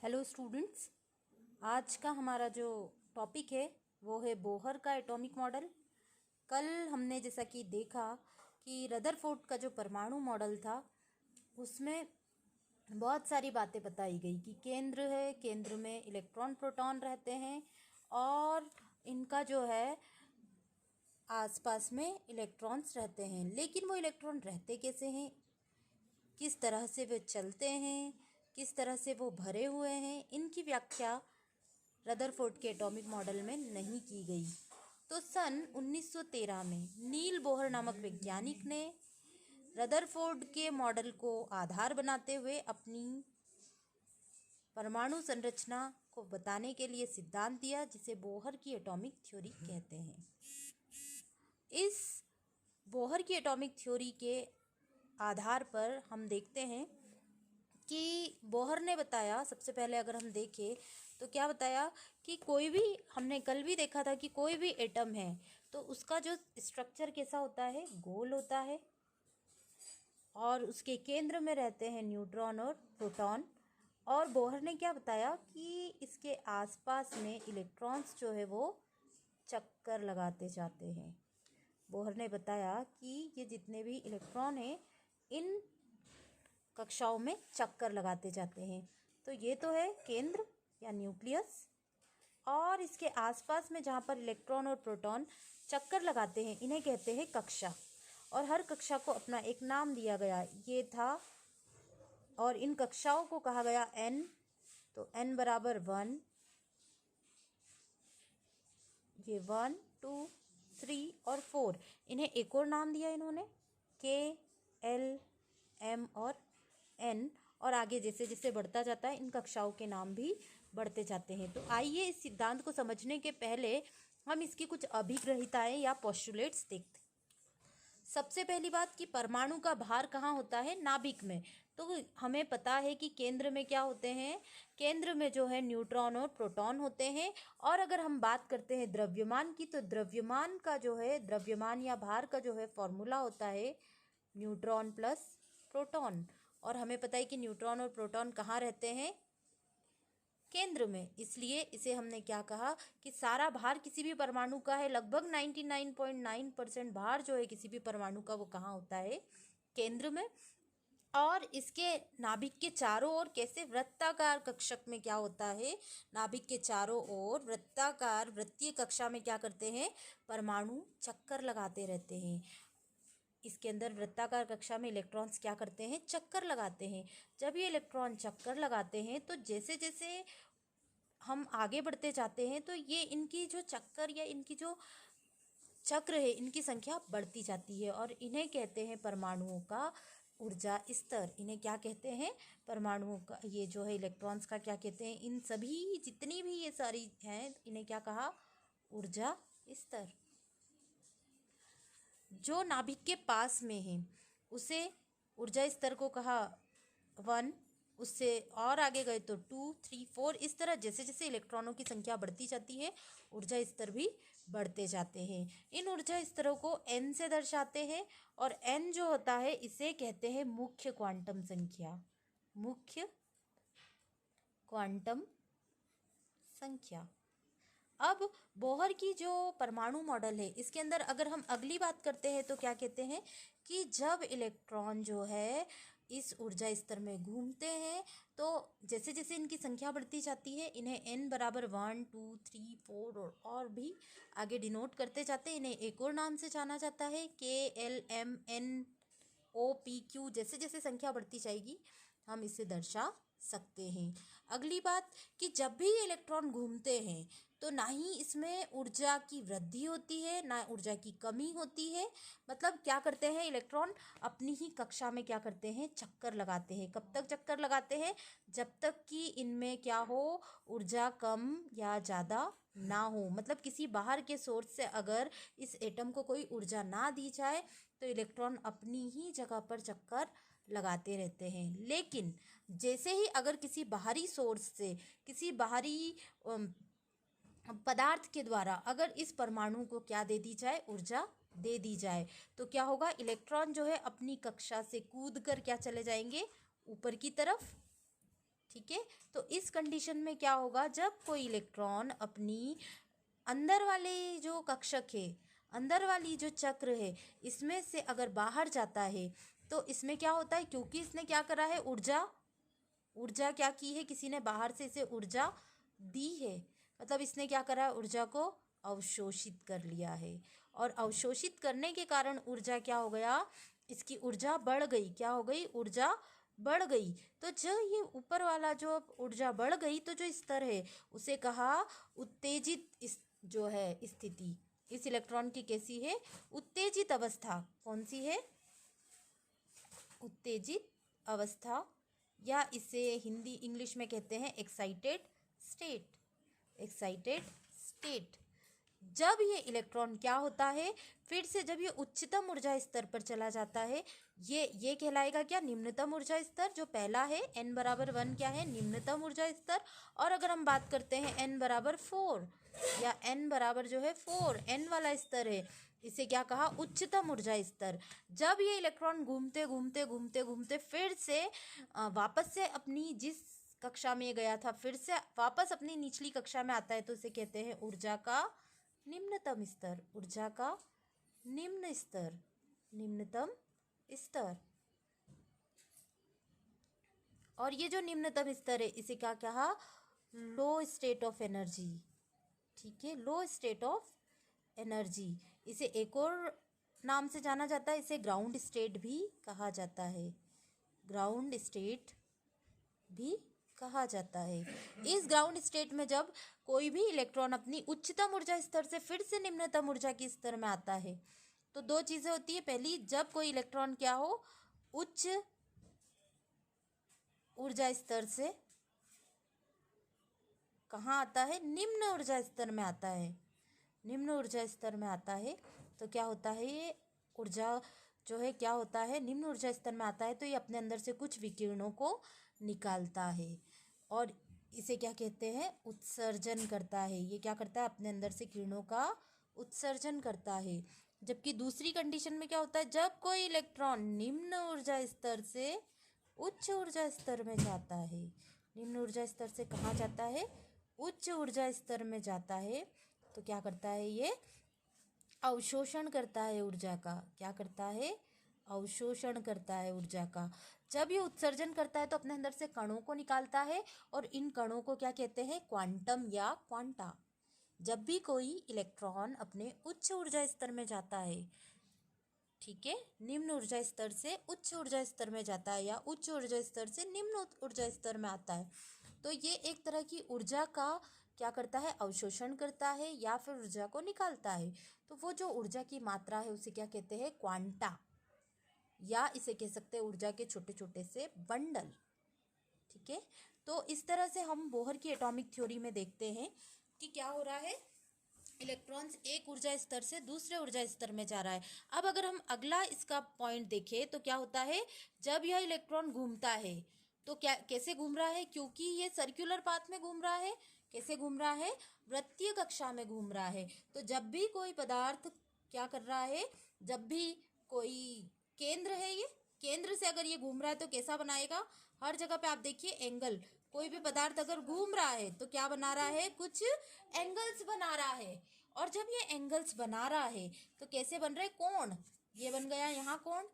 Hello students, आज का हमारा जो टॉपिक है वो है बोहर का एटॉमिक मॉडल। कल हमने जैसा कि देखा कि रदरफोर्ड का जो परमाणु मॉडल था उसमें बहुत सारी बातें बताई गई कि केंद्र है, केंद्र में इलेक्ट्रॉन प्रोटॉन रहते हैं और इनका जो है आसपास में इलेक्ट्रॉन्स रहते हैं। लेकिन वो इलेक्ट्रॉन रहते कैसे हैं, किस तरह से वे चलते हैं, किस तरह से वो भरे हुए हैं, इनकी व्याख्या रदरफोर्ड के एटॉमिक मॉडल में नहीं की गई। तो सन 1913 में नील बोहर नामक वैज्ञानिक ने रदरफोर्ड के मॉडल को आधार बनाते हुए अपनी परमाणु संरचना को बताने के लिए सिद्धांत दिया, जिसे बोहर की एटॉमिक थ्योरी कहते हैं। इस बोहर की एटॉमिक थ्योरी के आधार पर हम देखते हैं कि बोहर ने बताया, सबसे पहले अगर हम देखें तो क्या बताया कि कोई भी, हमने कल भी देखा था कि कोई भी एटम है तो उसका जो स्ट्रक्चर कैसा होता है, गोल होता है और उसके केंद्र में रहते हैं न्यूट्रॉन और प्रोटॉन। और बोहर ने क्या बताया कि इसके आसपास में इलेक्ट्रॉन्स जो है वो चक्कर लगाते जाते हैं। बोहर ने बताया कि ये जितने भी इलेक्ट्रॉन हैं इन कक्षाओं में चक्कर लगाते जाते हैं। तो ये तो है केंद्र या न्यूक्लियस, और इसके आसपास में जहाँ पर इलेक्ट्रॉन और प्रोटॉन चक्कर लगाते हैं इन्हें कहते हैं कक्षा। और हर कक्षा को अपना एक नाम दिया गया, ये था, और इन कक्षाओं को कहा गया n। तो n बराबर 1, ये 1, 2, 3 और 4, इन्हें एक और नाम दिया इन्होंने, k, l, m और n। और आगे जैसे जैसे बढ़ता जाता है इन कक्षाओं के नाम भी बढ़ते जाते हैं। तो आइए इस सिद्धांत को समझने के पहले हम इसकी कुछ अभिग्रहिताएं या पोस्टुलेट्स देखते हैं। सबसे पहली बात कि परमाणु का भार कहाँ होता है, नाभिक में। तो हमें पता है कि केंद्र में क्या होते हैं, केंद्र में जो है न्यूट्रॉन और प्रोटॉन होते हैं। और अगर हम बात करते हैं द्रव्यमान की, तो द्रव्यमान का जो है, द्रव्यमान या भार का जो है फॉर्मूला होता है न्यूट्रॉन प्लस प्रोटॉन। और हमें पता है कि न्यूट्रॉन और प्रोटॉन कहाँ रहते हैं, केंद्र में। इसलिए इसे हमने क्या कहा कि सारा भार किसी भी परमाणु का है, लगभग 99.9% भार जो है किसी भी परमाणु का वो कहाँ होता है, केंद्र में। और इसके नाभिक के चारों ओर कैसे, वृत्ताकार कक्षक में क्या होता है, नाभिक के चारों ओर वृत्ताकार वृत्तीय कक्षा में क्या करते हैं, परमाणु चक्कर लगाते रहते हैं। इसके अंदर वृत्ताकार कक्षा में इलेक्ट्रॉन्स क्या करते हैं, चक्कर लगाते हैं। जब ये इलेक्ट्रॉन चक्कर लगाते हैं तो जैसे जैसे हम आगे बढ़ते जाते हैं तो ये इनकी जो चक्कर या इनकी जो चक्र है इनकी संख्या बढ़ती जाती है, और इन्हें कहते हैं परमाणुओं का ऊर्जा स्तर। इन्हें क्या कहते हैं, परमाणुओं का, ये जो है इलेक्ट्रॉन्स का क्या कहते हैं, इन सभी जितनी भी ये सारी हैं इन्हें क्या कहा, ऊर्जा स्तर। जो नाभिक के पास में है उसे ऊर्जा स्तर को कहा 1, उससे और आगे गए तो 2, 3, 4, इस तरह जैसे जैसे इलेक्ट्रॉनों की संख्या बढ़ती जाती है ऊर्जा स्तर भी बढ़ते जाते हैं। इन ऊर्जा स्तरों को n से दर्शाते हैं, और n जो होता है इसे कहते हैं मुख्य क्वांटम संख्या, मुख्य क्वांटम संख्या। अब बोहर की जो परमाणु मॉडल है इसके अंदर अगर हम अगली बात करते हैं तो क्या कहते हैं कि जब इलेक्ट्रॉन जो है इस ऊर्जा स्तर में घूमते हैं तो जैसे जैसे इनकी संख्या बढ़ती जाती है इन्हें n बराबर 1, 2, 3, 4 और भी आगे डिनोट करते जाते हैं। इन्हें एक और नाम से जाना जाता है k, l, m, n, o, p, q। जैसे जैसे संख्या बढ़ती जाएगी हम इसे दर्शा सकते हैं। अगली बात कि जब भी इलेक्ट्रॉन घूमते हैं तो ना ही इसमें ऊर्जा की वृद्धि होती है ना ऊर्जा की कमी होती है। मतलब क्या करते हैं, इलेक्ट्रॉन अपनी ही कक्षा में क्या करते हैं, चक्कर लगाते हैं। कब तक चक्कर लगाते हैं, जब तक कि इनमें क्या हो, ऊर्जा कम या ज़्यादा ना हो। मतलब किसी बाहर के सोर्स से अगर इस एटम को कोई ऊर्जा ना दी जाए तो इलेक्ट्रॉन अपनी ही जगह पर चक्कर लगाते रहते हैं। लेकिन जैसे ही अगर किसी बाहरी सोर्स से, किसी बाहरी पदार्थ के द्वारा अगर इस परमाणु को क्या दे दी जाए, ऊर्जा दे दी जाए, तो क्या होगा, इलेक्ट्रॉन जो है अपनी कक्षा से कूद कर क्या चले जाएंगे, ऊपर की तरफ। ठीक है। ठीक है। तो इस कंडीशन में क्या होगा, जब कोई इलेक्ट्रॉन अपनी अंदर वाले जो कक्षक है, अंदर वाली जो चक्र है, इसमें से अगर बाहर जाता है तो इसमें क्या होता है, क्योंकि इसने क्या करा है, ऊर्जा क्या की है, किसी ने बाहर से इसे ऊर्जा दी है, मतलब इसने क्या करा है, ऊर्जा को अवशोषित कर लिया है। और अवशोषित करने के कारण ऊर्जा क्या हो गया, इसकी ऊर्जा बढ़ गई। क्या हो गई, ऊर्जा बढ़ गई। तो जो ये ऊपर वाला जो ऊर्जा बढ़ गई, तो जो स्तर है उसे कहा उत्तेजित जो है स्थिति। इस इलेक्ट्रॉन की कैसी है, उत्तेजित अवस्था। कौन सी है, उत्तेजित अवस्था, या इसे हिंदी इंग्लिश में कहते हैं एक्साइटेड स्टेट। Excited state. जब ये इलेक्ट्रॉन क्या होता है, फिर से जब ये उच्चतम ऊर्जा स्तर पर चला जाता है, ये कहलाएगा क्या, निम्नतम ऊर्जा स्तर। जो पहला है n बराबर 1 क्या है, निम्नतम ऊर्जा स्तर। और अगर हम बात करते हैं n बराबर 4 या n बराबर जो है 4, n वाला स्तर है, इसे क्या कहा, उच्चतम ऊर्जा स्तर। जब ये इलेक्ट्रॉन घूमते घूमते घूमते घूमते फिर से वापस से अपनी जिस कक्षा में गया था, फिर से वापस अपनी निचली कक्षा में आता है, तो इसे कहते हैं ऊर्जा का निम्नतम स्तर। ऊर्जा का निम्न स्तर, निम्नतम स्तर। और ये जो निम्नतम स्तर है, इसे क्या कहा, लो स्टेट ऑफ एनर्जी। ठीक है, लो स्टेट ऑफ एनर्जी। इसे एक और नाम से जाना जाता है, इसे ग्राउंड स्टेट भी कहा जाता है। ग्राउंड स्टेट भी कहा जाता है। इस ग्राउंड स्टेट में जब कोई भी इलेक्ट्रॉन अपनी उच्चतम ऊर्जा स्तर से फिर से निम्नतम ऊर्जा के स्तर में आता है, तो दो चीजें होती है। पहली, जब कोई इलेक्ट्रॉन क्या हो, उच्च ऊर्जा स्तर से कहाँ आता है, निम्न ऊर्जा स्तर में आता है। निम्न ऊर्जा स्तर में आता है तो क्या होता है, ये ऊर्जा जो है क्या होता है, निम्न ऊर्जा स्तर में आता है तो ये अपने अंदर से कुछ विकिरणों को निकालता है और इसे क्या कहते हैं, उत्सर्जन करता है। ये क्या करता है, अपने अंदर से किरणों का उत्सर्जन करता है। जबकि दूसरी कंडीशन में क्या होता है, जब कोई इलेक्ट्रॉन निम्न ऊर्जा स्तर से उच्च ऊर्जा स्तर में जाता है, निम्न ऊर्जा स्तर से कहाँ जाता है, उच्च ऊर्जा स्तर में जाता है, तो क्या करता है, ये अवशोषण करता है ऊर्जा का। क्या करता है, अवशोषण करता है ऊर्जा का। जब ये उत्सर्जन करता है तो अपने अंदर से कणों को निकालता है और इन कणों को क्या कहते हैं, क्वांटम या क्वांटा। जब भी कोई इलेक्ट्रॉन अपने उच्च ऊर्जा स्तर में जाता है, ठीक है, निम्न ऊर्जा स्तर से उच्च ऊर्जा स्तर में जाता है या उच्च ऊर्जा स्तर से निम्न ऊर्जा स्तर में आता है, तो ये एक तरह की ऊर्जा का क्या करता है, अवशोषण करता है या फिर ऊर्जा को निकालता है। तो वो जो ऊर्जा की मात्रा है उसे क्या कहते हैं, क्वांटा, या इसे कह सकते हैं ऊर्जा के छोटे छोटे से बंडल। ठीक है, तो इस तरह से हम बोहर की एटॉमिक थ्योरी में देखते हैं कि क्या हो रहा है, इलेक्ट्रॉन्स एक ऊर्जा स्तर से दूसरे ऊर्जा स्तर में जा रहा है। अब अगर हम अगला इसका पॉइंट देखें तो क्या होता है, जब यह इलेक्ट्रॉन घूमता है तो क्या कैसे घूम रहा है, क्योंकि ये सर्कुलर पाथ में घूम रहा है। कैसे घूम रहा है, वृत्तीय कक्षा में घूम रहा है। तो जब भी कोई पदार्थ क्या कर रहा है, जब भी कोई केंद्र है, ये केंद्र से अगर ये घूम रहा है तो कैसा बनाएगा, हर जगह पे आप देखिए एंगल। कोई भी पदार्थ अगर घूम रहा है तो क्या बना रहा है, कुछ एंगल्स बना रहा है। और जब ये एंगल्स बना रहा है तो कैसे बन रहे, कोण। ये बन गया यहाँ कोण,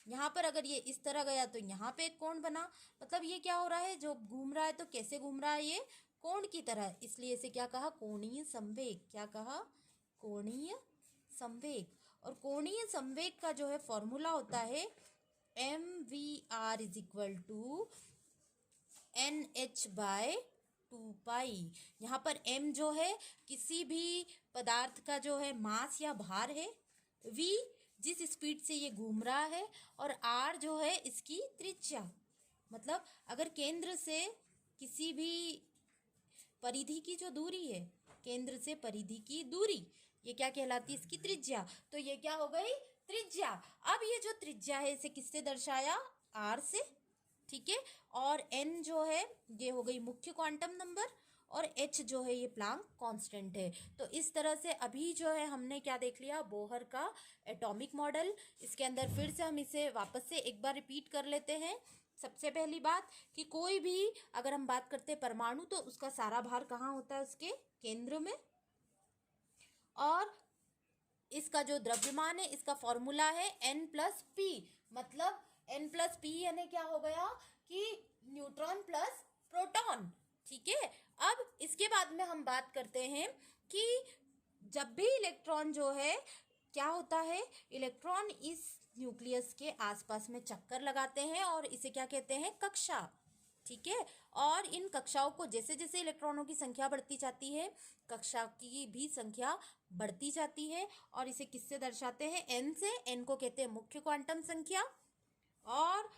यहाँ पर अगर ये इस तरह गया तो यहाँ पे एक कोण बना। मतलब ये क्या हो रहा है, जो घूम रहा है तो कैसे घूम रहा है, ये कोण की तरह। इसलिए इसे क्या कहा, कोणीय संवेग। क्या कहा, कोणीय संवेग। और कोणीय संवेग का जो है फॉर्मूला होता है mvr is equal to NH/2 यहाँ पर m जो है किसी भी पदार्थ का जो है मास या भार है, v जिस स्पीड से ये घूम रहा है, और r जो है इसकी त्रिज्या। मतलब अगर केंद्र से किसी भी परिधि की जो दूरी है, केंद्र से परिधि की दूरी, ये क्या कहलाती है, इसकी त्रिज्या। तो ये क्या हो गई, त्रिज्या। अब ये जो त्रिज्या है इसे किससे दर्शाया, r से। ठीक है, और n जो है ये हो गई मुख्य क्वांटम नंबर, और h जो है ये प्लांक कांस्टेंट है। तो इस तरह से अभी जो है हमने क्या देख लिया, बोहर का एटॉमिक मॉडल। इसके अंदर फिर से हम इसे वापस से एक बार रिपीट कर लेते हैं सबसे पहली बात कि कोई भी अगर हम बात करते हैं परमाणु तो उसका सारा भार कहाँ होता है, उसके केंद्र में। और इसका जो द्रव्यमान है इसका फॉर्मूला है N+P, मतलब N+P यानी क्या हो गया कि न्यूट्रॉन प्लस प्रोटॉन। ठीक है, अब इसके बाद में हम बात करते हैं कि जब भी इलेक्ट्रॉन जो है क्या होता है, इलेक्ट्रॉन इस न्यूक्लियस के आसपास में चक्कर लगाते हैं और इसे क्या कहते हैं, कक्षा। ठीक है, और इन कक्षाओं को जैसे जैसे इलेक्ट्रॉनों की संख्या बढ़ती जाती है कक्षा की भी संख्या बढ़ती जाती है। और इसे किससे दर्शाते हैं, n से। n को कहते हैं मुख्य क्वांटम संख्या। और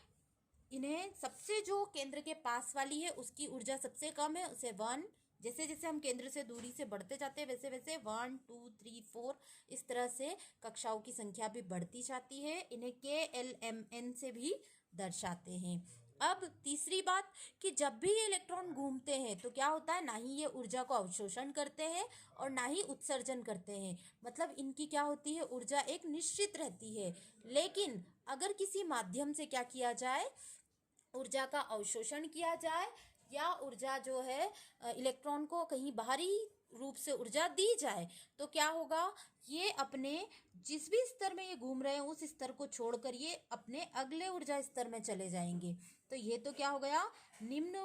इन्हें सबसे जो केंद्र के पास वाली है उसकी ऊर्जा सबसे कम है, उसे 1। जैसे जैसे हम केंद्र से दूरी से बढ़ते जाते हैं वैसे वैसे 1 2 3 4 इस तरह से कक्षाओं की संख्या भी बढ़ती जाती है। इन्हें KLMN से भी दर्शाते हैं। अब तीसरी बात कि जब भी ये इलेक्ट्रॉन घूमते हैं तो क्या होता है, ना ही ये ऊर्जा को अवशोषण करते हैं और ना ही उत्सर्जन करते हैं। मतलब इनकी क्या होती है, ऊर्जा एक निश्चित रहती है। लेकिन अगर किसी माध्यम से क्या किया जाए, ऊर्जा का अवशोषण किया जाए या ऊर्जा जो है इलेक्ट्रॉन को कहीं बाहरी रूप से ऊर्जा दी जाए तो क्या होगा, ये अपने जिस भी स्तर में ये घूम रहे हैं उस स्तर को छोड़कर ये अपने अगले ऊर्जा स्तर में चले जाएंगे। तो ये तो क्या हो गया, निम्न